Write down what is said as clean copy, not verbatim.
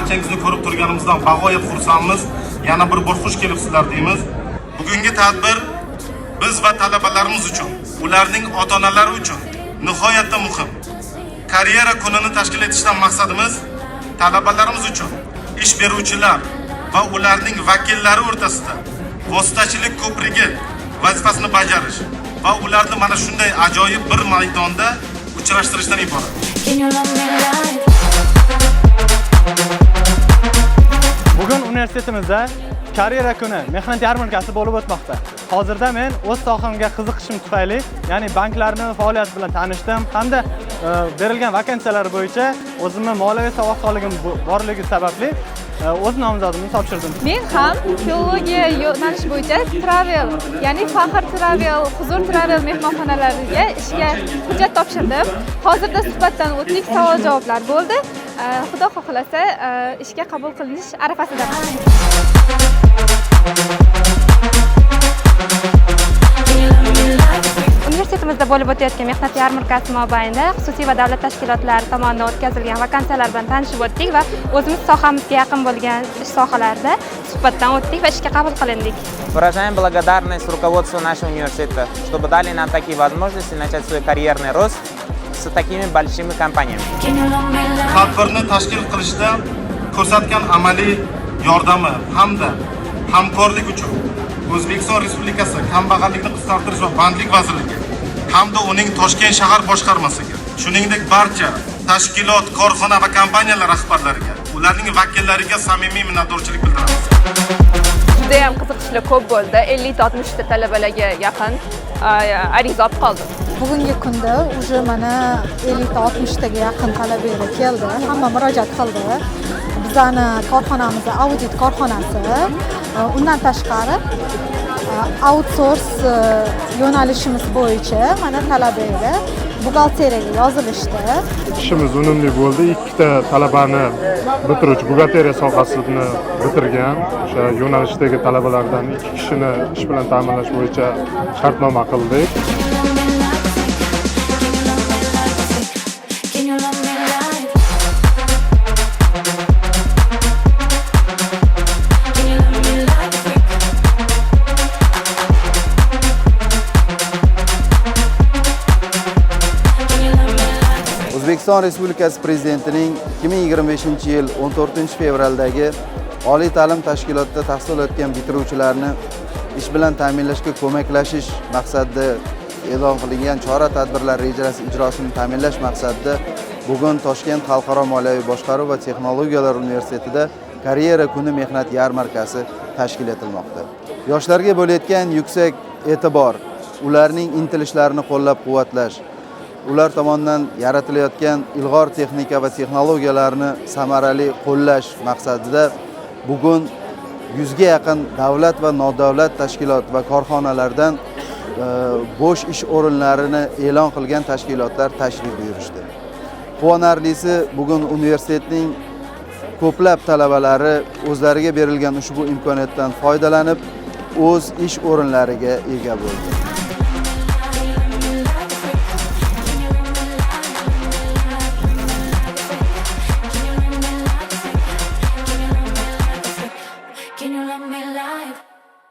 barchangizni ko'rib turganimizdan bag'oyat xursandmiz. Yana bir bor xush kelibsizlar deymiz. Bugungi tadbir biz va talabalarimiz uchun, ularning ota-onalari uchun nihoyatda muhim. Karyera kunini tashkil etishdan maqsadimiz talabalarimiz uchun ish beruvchilar va ularning vakillari o'rtasida vositachilik ko'prigi vazifasini bajarish va ularni mana shunday ajoyib bir maydonda uchrashtirishdan iborat. Bugun universitetimizda karyera kuni mehnat yarmarkasi bo'lib o'tmoqda. Hozirda men o'z sohamga qiziqishim tufayli, ya'ni banklarning faoliyati bilan tanishdim hamda berilgan vakansiyalar bo'yicha o'zimning moliyaviy savodxonligim borligi sababli o'z nomzodimni topshirdim. Men ham filologiya yo'nalishi bo'yicha travel, ya'ni Faxr Travel, Huzur Travel mehmonxonalariga ishga hujjat topshirdim. Hozirda suhbatdan o'tdik, savol-javoblar bo'ldi. Xudo xohlasa ishga qabul qilinish arafasidaman. Universitetimizda bo'lib o'tayotgan mehnat yarmarkasi mobaynida xususiy va davlat tashkilotlari tomonidan o'tkazilgan vakansiyalar bilan tanishib o'tdik va o'zimiz sohamizga yaqin bo'lgan ish sohalarida suhbatdan o'tdik va ishga qabul qilindik. Выражаем благодарность руководству нашего университета, чтобы дали нам такие возможности начать свой карьерный рост с такими большими компаниями. Tadbirni tashkil qilishda ko'rsatgan amaliy yordami hamda hamkorlik uchun O'zbekiston Respublikasi Kambag'allikni qisqartirish va bandlik vazirligi hamda uning Toshkent shahar boshqarmasiga, shuningdek barcha tashkilot, korxona va kompaniyalar rahbarlariga, ularning vakillariga samimiy minnatdorchilik bildiramiz. Juda ham qiziqishlar ko'p bo'ldi. 50-60 ta talabalarga yaqin ariza olib qoldim. Bugungi kunda уже mana 50-60 taga yaqin talaba keldi. Hamma murojaat qildi. Bizani korxonamiz audit korxonasi. Undan tashqari outsource yo'nalishimiz bo'yicha mana talabalar buxgalteriyaga yozilishdi. Ishimiz unumli bo'ldi. Ikkita talabani bitiruvchi buxgalteriya sohasini bitirgan. O'sha yo'nalishdagi talabalardan 2 kishini ish bilan ta'minlash bo'yicha shartnoma qildik. O'zbekiston Respublikasi Prezidentining 2025-yil 14-fevraldagi oliy ta'lim tashkilotida tahsil olayotgan bitiruvchilarni ish bilan ta'minlashga ko'maklashish maqsadida e'lon qilingan chora-tadbirlar rejasi ijrosini ta'minlash maqsadida bugun Toshkent Xalqaro moliyaviy boshqaruv va texnologiyalar universitetida karyera kuni mehnat yarmarkasi tashkil etilmoqda. Yoshlarga bo'layotgan yuksak e'tibor, ularning intilishlarini qo'llab-quvvatlash, ular tomonidan yaratilayotgan ilg'or texnika va texnologiyalarni samarali qo'llash maqsadida bugun 100 ga yaqin davlat va nodavlat tashkilot va korxonalardan bo'sh ish o'rinlarini e'lon qilgan tashkilotlar tashrif buyurishdi. Quvonarlisi, bugun universitetning ko'plab talabalari o'zlariga berilgan ushbu imkoniyatdan foydalanib, o'z ish o'rinlariga ega bo'ldi.